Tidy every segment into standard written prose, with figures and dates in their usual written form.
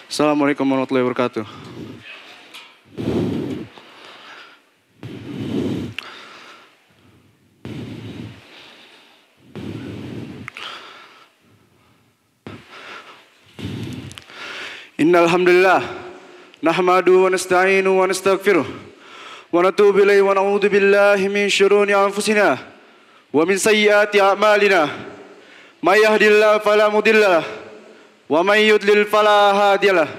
Assalamualaikum warahmatullahi wabarakatuh. Innal hamdalillah nahmaduhu wa nasta'inu wa nastaghfiruh wa natubu ilaihi wa na'udzu billahi min syururi anfusina wa min sayyiati a'malina. May yahdihillahu fala mudilla lahu wa may yudlil fala hadiya lahu.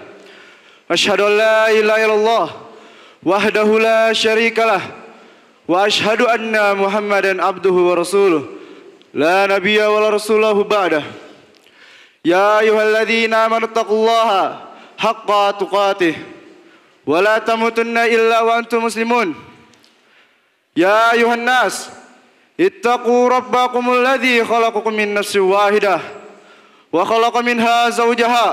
Asyhadu an la ilaha illallah wahdahu la syarikalah wa asyhadu anna Muhammadan abduhu wa rasuluh la nabiyya wa la rasulahu ba'dah. Ya ayyuhalladzina amanu taqullaha haqqa tuqatih wa la tamutunna illa wa antum muslimun. Ya ayuhan nas ittaqu rabbakumul ladzi khalaqakum min nafsin wahidah wa khalaqa minha zawjaha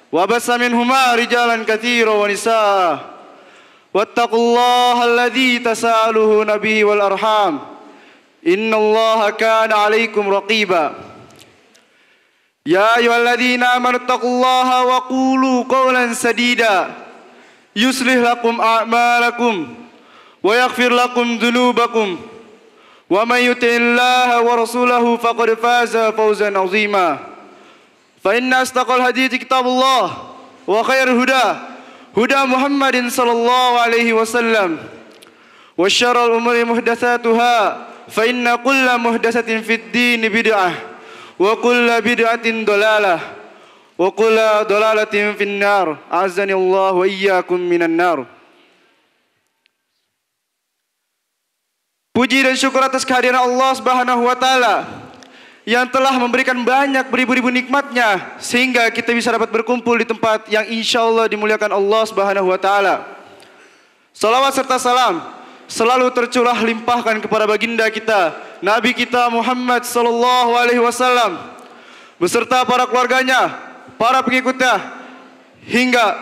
wa bassa minhuma rijalan katsiran wa nisaa wattaqullaha alladzi tasaaluna bihi wal arham innallaha kana 'alaikum raqiba. Ya ayyuhalladzina amanu taqullaha wa qulu qawlan sadida yuslih lakum a'malakum wa yaghfir lakum dhunubakum wa may yuti'illaha wa rasulahu faqad faza fawzan 'azima. Fa inna astaqal hadithi kitabullah wa khairul huda Muhammadin sallallahu alaihi wasallam wa syarrul umuri muhdatsatuha fa inna kulla muhdatsatin fid din bid'ah wa kulla bid'atin dalalah wa kulla dalalatin finnar. Azani Allah wa iyyakum minan nar. Puji dan syukur atas kehadiran Allah Subhanahu wa taala yang telah memberikan banyak beribu-ribu nikmatnya sehingga kita bisa dapat berkumpul di tempat yang insyaallah dimuliakan Allah Subhanahu wa taala. Salawat serta salam selalu tercurah limpahkan kepada baginda kita, Nabi kita Muhammad sallallahu alaihi wasallam beserta para keluarganya, para pengikutnya hingga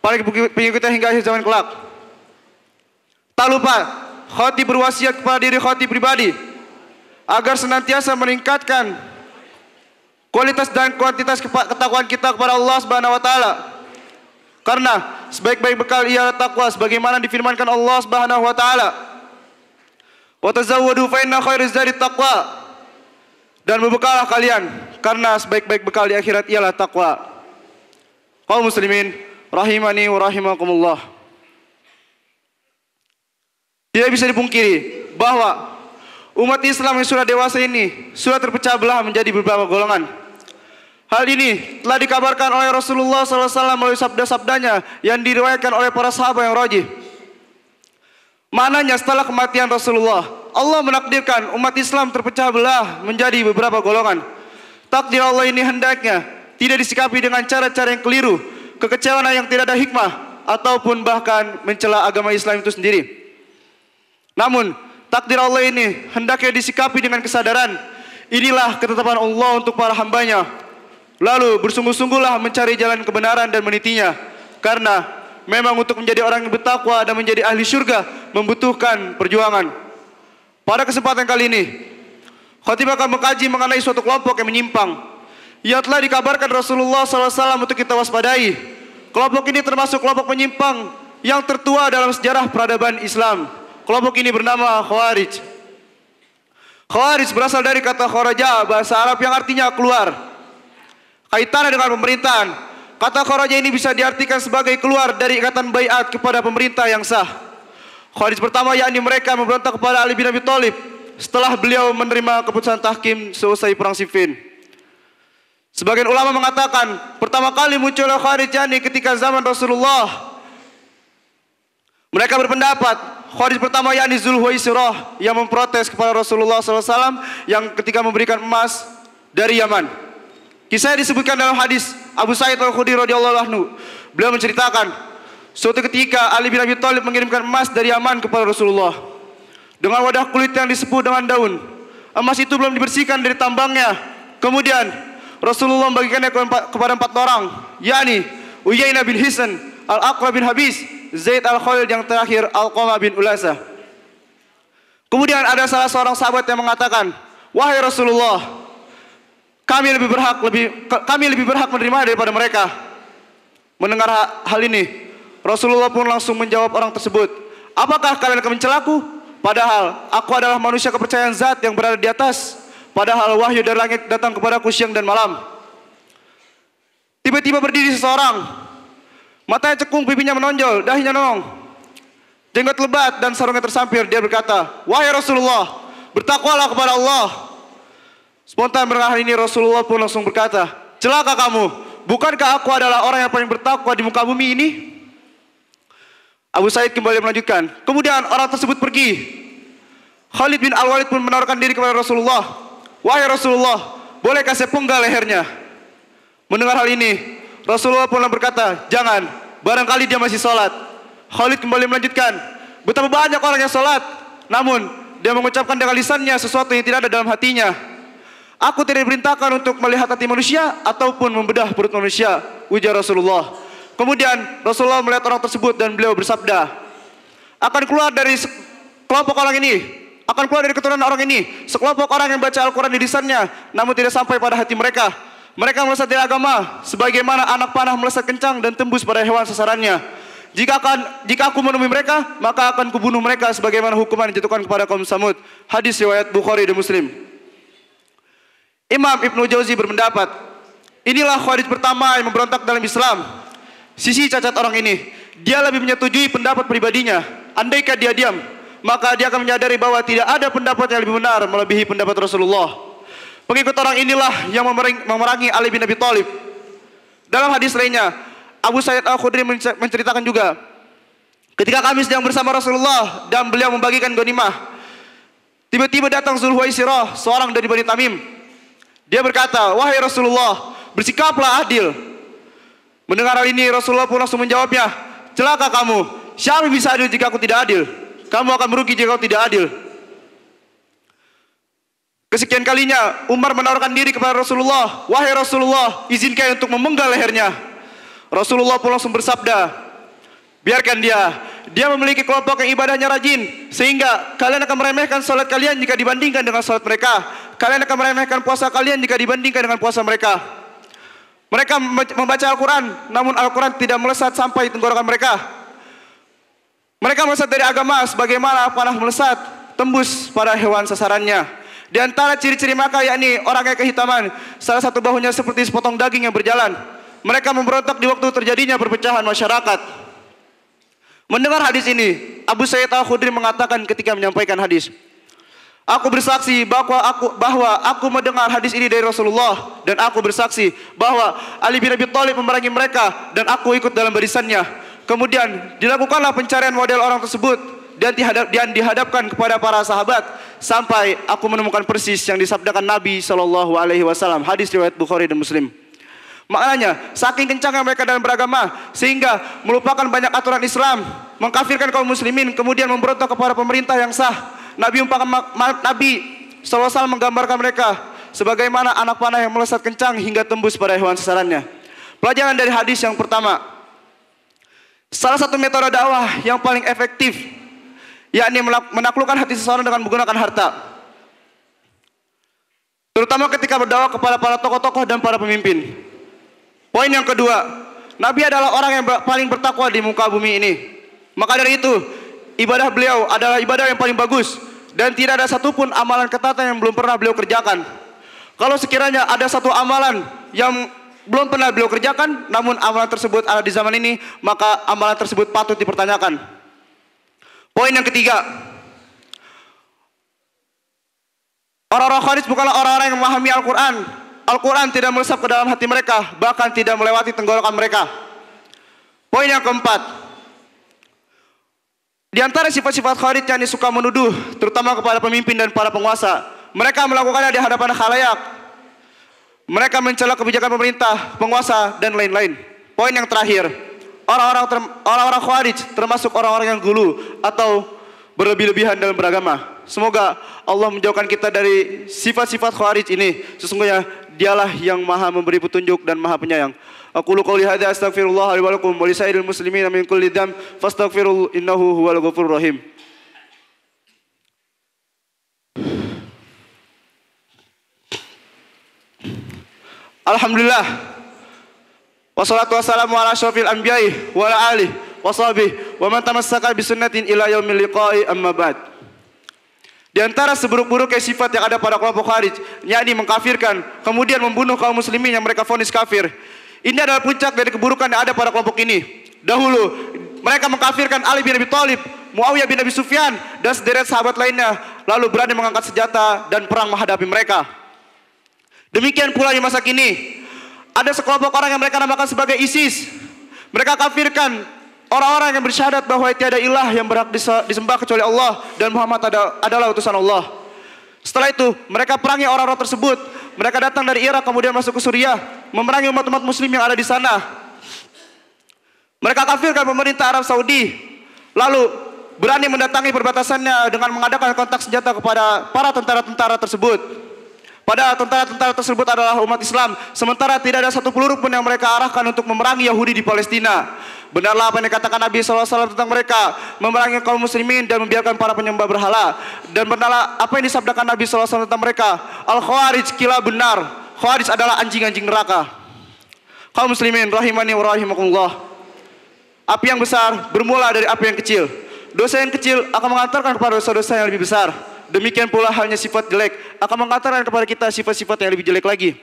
akhir zaman kelak. Tak lupa khatib berwasiat kepada diri khatib pribadi agar senantiasa meningkatkan kualitas dan kuantitas ketakwaan kita kepada Allah Subhanahu wa taala. Karena sebaik-baik bekal ialah takwa sebagaimana difirmankan Allah Subhanahu wa taala. Wa tazawwadu fa inna khairaz zadi taqwa. Dan berbekalah kalian karena sebaik-baik bekal di akhirat ialah takwa. Kaum muslimin rahimani wa rahimakumullah. Tidak bisa dipungkiri bahwa umat Islam yang sudah dewasa ini sudah terpecah belah menjadi beberapa golongan. Hal ini telah dikabarkan oleh Rasulullah SAW melalui sabda-sabdanya yang diriwayatkan oleh para sahabat yang rajih. Maknanya setelah kematian Rasulullah, Allah menakdirkan umat Islam terpecah belah menjadi beberapa golongan. Takdir Allah ini hendaknya tidak disikapi dengan cara-cara yang keliru, kekecewaan yang tidak ada hikmah, ataupun bahkan mencela agama Islam itu sendiri. Namun takdir Allah ini hendaknya disikapi dengan kesadaran. Inilah ketetapan Allah untuk para hambanya. Lalu bersungguh-sungguhlah mencari jalan kebenaran dan menitinya. Karena memang untuk menjadi orang yang bertakwa dan menjadi ahli syurga membutuhkan perjuangan. Pada kesempatan kali ini, khatib akan mengkaji mengenai suatu kelompok yang menyimpang. Yang telah dikabarkan Rasulullah SAW untuk kita waspadai. Kelompok ini termasuk kelompok menyimpang yang tertua dalam sejarah peradaban Islam. Kelompok ini bernama Khawarij. Khawarij berasal dari kata kharaja, bahasa Arab yang artinya keluar. Kaitannya dengan pemerintahan. Kata kharaja ini bisa diartikan sebagai keluar dari ikatan baiat kepada pemerintah yang sah. Khawarij pertama yakni mereka memberontak kepada Ali bin Abi Thalib setelah beliau menerima keputusan tahkim selesai perang Siffin. Sebagian ulama mengatakan pertama kali muncul Khawarij yakni ketika zaman Rasulullah. Mereka berpendapat Khawarij pertama yakni Zulhuwaisirah yang memprotes kepada Rasulullah SAW yang ketika memberikan emas dari Yaman. Kisahnya disebutkan dalam hadis Abu Sa'id Al-Khudri radhiyallahu anhu. Beliau menceritakan suatu ketika Ali bin Abi Thalib mengirimkan emas dari Yaman kepada Rasulullah dengan wadah kulit yang disebut dengan daun. Emas itu belum dibersihkan dari tambangnya. Kemudian Rasulullah membagikannya kepada 4 orang, yakni Uyainah bin Hisn, Al-Aqra bin Habis, Zaid Al-Khalid, yang terakhir Al-Qamah bin Ulasah. Kemudian ada salah seorang sahabat yang mengatakan, "Wahai Rasulullah, kami lebih berhak menerima daripada mereka." Mendengar hal ini, Rasulullah pun langsung menjawab orang tersebut, apakah kalian akan mencelaku? Padahal aku adalah manusia kepercayaan zat yang berada di atas. Padahal wahyu dari langit datang kepadaku siang dan malam. Tiba-tiba berdiri seseorang, matanya cekung, pipinya menonjol, dahinya nongol, jenggot lebat dan sarungnya tersampir. Dia berkata, wahai Rasulullah, bertakwalah kepada Allah. Spontan mendengar ini, Rasulullah pun langsung berkata, celaka kamu, bukankah aku adalah orang yang paling bertakwa di muka bumi ini? Abu Sa'id kembali melanjutkan, kemudian orang tersebut pergi. Khalid bin Al-Walid pun menawarkan diri kepada Rasulullah, wahai Rasulullah, bolehkah saya penggal lehernya? Mendengar hal ini, Rasulullah pun berkata, jangan, barangkali dia masih sholat. Khalid kembali melanjutkan, betapa banyak orang yang sholat, namun dia mengucapkan dengan lisannya sesuatu yang tidak ada dalam hatinya. Aku tidak diperintahkan untuk melihat hati manusia ataupun membedah perut manusia, ujar Rasulullah. Kemudian Rasulullah melihat orang tersebut dan beliau bersabda, akan keluar dari kelompok orang ini, akan keluar dari keturunan orang ini sekelompok orang yang baca Al-Quran di lisannya, namun tidak sampai pada hati mereka. Mereka melesat dari agama, sebagaimana anak panah melesat kencang dan tembus pada hewan sasarannya. Jika aku menemui mereka, maka akan kubunuh mereka sebagaimana hukuman dijatuhkan kepada kaum Samud. Hadis riwayat Bukhari dan Muslim. Imam Ibnu Jauzi berpendapat, inilah Khawarij pertama yang memberontak dalam Islam. Sisi cacat orang ini, dia lebih menyetujui pendapat pribadinya. Andaikan dia diam, maka dia akan menyadari bahwa tidak ada pendapat yang lebih benar melebihi pendapat Rasulullah. Pengikut orang inilah yang memerangi Ali bin Abi Thalib. Dalam hadis lainnya, Abu Sa'id Al-Khudri menceritakan juga, ketika kami sedang bersama Rasulullah dan beliau membagikan ghanimah, tiba-tiba datang Zulhuwaisirah, seorang dari Bani Tamim. Dia berkata, wahai Rasulullah, bersikaplah adil. Mendengar hal ini, Rasulullah pun langsung menjawabnya, celaka kamu, siapa bisa adil jika aku tidak adil? Kamu akan merugi jika kau tidak adil. Kesekian kalinya Umar menawarkan diri kepada Rasulullah, wahai Rasulullah, izinkan untuk memenggal lehernya. Rasulullah pun langsung bersabda, biarkan dia memiliki kelompok yang ibadahnya rajin, sehingga kalian akan meremehkan salat kalian jika dibandingkan dengan salat mereka. Kalian akan meremehkan puasa kalian jika dibandingkan dengan puasa mereka. Mereka membaca Al-Quran, namun Al-Quran tidak melesat sampai tenggorokan mereka. Mereka melesat dari agama sebagaimana panah melesat tembus pada hewan sasarannya. Di antara ciri-ciri mereka yakni orang yang kehitaman, salah satu bahunya seperti sepotong daging yang berjalan. Mereka memberontak di waktu terjadinya perpecahan masyarakat. Mendengar hadis ini, Abu Sa'id Al-Khudri mengatakan ketika menyampaikan hadis, aku bersaksi bahwa aku mendengar hadis ini dari Rasulullah, dan aku bersaksi bahwa Ali bin Abi Thalib memerangi mereka dan aku ikut dalam barisannya. Kemudian dilakukanlah pencarian model orang tersebut dan dihadapkan kepada para sahabat sampai aku menemukan persis yang disabdakan Nabi SAW. Hadis riwayat Bukhari dan Muslim. Maknanya, saking kencangnya mereka dalam beragama sehingga melupakan banyak aturan Islam, mengkafirkan kaum muslimin, kemudian memberontak kepada pemerintah yang sah. Nabi SAW menggambarkan mereka sebagaimana anak panah yang melesat kencang hingga tembus pada hewan sasarannya. Pelajaran dari hadis yang pertama, salah satu metode dakwah yang paling efektif yakni menaklukkan hati seseorang dengan menggunakan harta, terutama ketika berdakwah kepada para tokoh-tokoh dan para pemimpin. Poin yang kedua, Nabi adalah orang yang paling bertakwa di muka bumi ini. Maka dari itu, ibadah beliau adalah ibadah yang paling bagus dan tidak ada satupun amalan ketatan yang belum pernah beliau kerjakan. Kalau sekiranya ada satu amalan yang belum pernah beliau kerjakan, namun amalan tersebut ada di zaman ini, maka amalan tersebut patut dipertanyakan. Poin yang ketiga, orang-orang Khawarij bukanlah orang-orang yang memahami Al-Quran. Al-Quran tidak melesap ke dalam hati mereka, bahkan tidak melewati tenggorokan mereka. Poin yang keempat, di antara sifat-sifat Khawarij yang suka menuduh, terutama kepada pemimpin dan para penguasa, mereka melakukannya di hadapan khalayak. Mereka mencela kebijakan pemerintah, penguasa, dan lain-lain. Poin yang terakhir, orang-orang Khawarij termasuk orang-orang yang gulu atau berlebih-lebihan dalam beragama. Semoga Allah menjauhkan kita dari sifat-sifat Khawarij ini. Sesungguhnya dialah yang maha memberi petunjuk dan maha penyayang. Aqulu qouli hadza astaghfirullah li wa lakum wa lisairil muslimin min kulli dzamb fastaghfiruhu innahu huwal ghafurur rahim. Alhamdulillah Wassalatu wassalamu ala asyrafil anbiya'i wa ala alihi wa sahbihi wa man tamassaka bi sunnatin ila yaumil liqa'i amma ba'd. Di antara seburuk-buruknya sifat yang ada pada kelompok Khawarij, yakni mengkafirkan, kemudian membunuh kaum muslimin yang mereka vonis kafir. Ini adalah puncak dari keburukan yang ada pada kelompok ini. Dahulu mereka mengkafirkan Ali bin Abi Thalib, Muawiyah bin Abi Sufyan, dan sederet sahabat lainnya, lalu berani mengangkat senjata dan perang menghadapi mereka. Demikian pula di masa kini, ada sekelompok orang yang mereka namakan sebagai ISIS. Mereka kafirkan orang-orang yang bersyahadat bahwa tiada ilah yang berhak disembah kecuali Allah dan Muhammad adalah utusan Allah. Setelah itu, mereka perangi orang-orang tersebut. Mereka datang dari Irak kemudian masuk ke Suriah, memerangi umat-umat muslim yang ada di sana. Mereka kafirkan pemerintah Arab Saudi, lalu berani mendatangi perbatasannya dengan mengadakan kontak senjata kepada para tentara-tentara tersebut. Padahal tentara-tentara tersebut adalah umat Islam, sementara tidak ada satu peluru pun yang mereka arahkan untuk memerangi Yahudi di Palestina. Benarlah apa yang dikatakan Nabi SAW tentang mereka, memerangi kaum muslimin dan membiarkan para penyembah berhala. Dan benarlah apa yang disabdakan Nabi SAW tentang mereka, Al-Khawarij kila benar, Khawarij adalah anjing-anjing neraka. Kaum muslimin rahimani wa rahimakumullah, api yang besar bermula dari api yang kecil. Dosa yang kecil akan mengantarkan kepada dosa-dosa yang lebih besar. Demikian pula halnya sifat jelek akan mengantarkan kepada kita sifat-sifat yang lebih jelek lagi.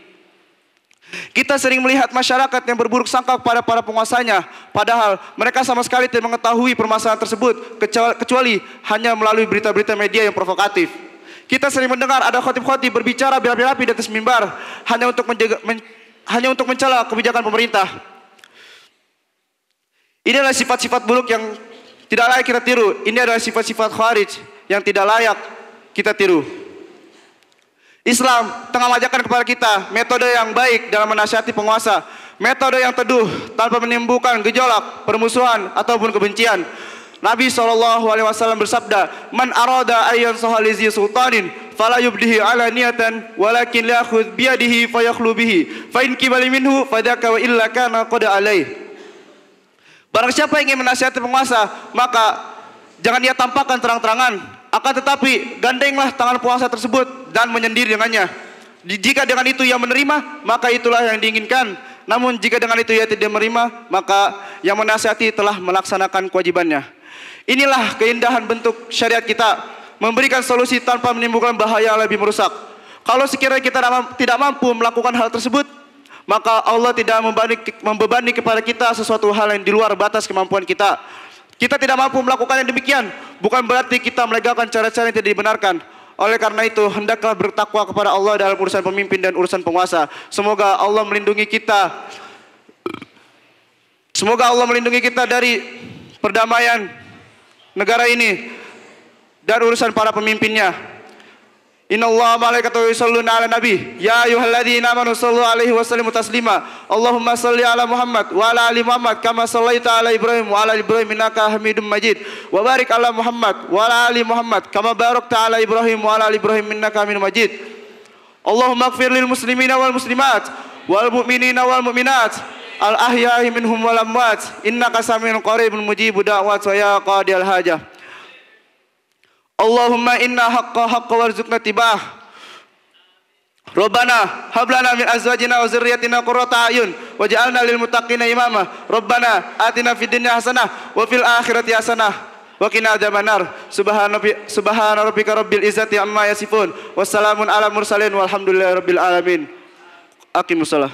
Kita sering melihat masyarakat yang berburuk sangka kepada para penguasanya, padahal mereka sama sekali tidak mengetahui permasalahan tersebut kecuali hanya melalui berita-berita media yang provokatif. Kita sering mendengar ada khotib-khotib berbicara berapi-api di atas mimbar hanya untuk mencela kebijakan pemerintah. Ini adalah sifat-sifat buruk yang tidak layak kita tiru. Ini adalah sifat-sifat Khawarij yang tidak layak kita tiru. Islam tengah mengajarkan kepada kita metode yang baik dalam menasihati penguasa, metode yang teduh tanpa menimbulkan gejolak, permusuhan ataupun kebencian. Nabi SAW bersabda, "Man arada ayyan sahalizi sultanin fala yubdihi ala niyatan walakin liakhudh biyadihi fayakhlu bihi fa in kibali minhu fadaka wa illa kana qad alaih." Barang siapa yang ingin menasihati penguasa, maka jangan ia tampakkan terang-terangan, akan tetapi gandenglah tangan penguasa tersebut dan menyendiri dengannya. Jika dengan itu ia menerima, maka itulah yang diinginkan. Namun jika dengan itu ia tidak menerima, maka yang menasihati telah melaksanakan kewajibannya. Inilah keindahan bentuk syariat kita, memberikan solusi tanpa menimbulkan bahaya yang lebih merusak. Kalau sekiranya kita tidak mampu melakukan hal tersebut, maka Allah tidak membebani kepada kita sesuatu hal yang di luar batas kemampuan kita. Kita tidak mampu melakukan yang demikian, bukan berarti kita melegalkan cara-cara yang tidak dibenarkan. Oleh karena itu, hendaklah bertakwa kepada Allah dalam urusan pemimpin dan urusan penguasa. Semoga Allah melindungi kita. Semoga Allah melindungi kita dari perdamaian negara ini dan urusan para pemimpinnya. Innallaha malaikatahu yusholluna 'alan nabi ya ayyuhalladzina amanu shallu 'alaihi wa sallimu taslima. Allahumma shalli 'ala Muhammad wa 'ala ali Muhammad kama shallaita 'ala Ibrahim wa 'ala ali Ibrahim innaka Hamidum Majid. Wa barik 'ala Muhammad wa 'ala ali Muhammad kama barakta 'ala Ibrahim wa 'ala ali Ibrahim innaka Hamidum Majid. Allahumma ighfir lil muslimina wal muslimat wal mu'minina wal mu'minat al ahya'i minhum wal amwat innaka samiun qaribun mujibud da'wat wa ya qadiyal hajah. Allahumma inna haqqa warzuqna tibah. Rabbana hab lana min azwajina wa dzurriyyatina qurrata a'yun waj'alna lil muttaqina imama. Rabbana atina fid dunya hasanah wa fil akhirati hasanah wa qina adzabannar. Subhana rabbika rabbil izzati amma yasifun. Wassalamun ala mursalin walhamdulillahi rabbil alamin. Aqimussalah.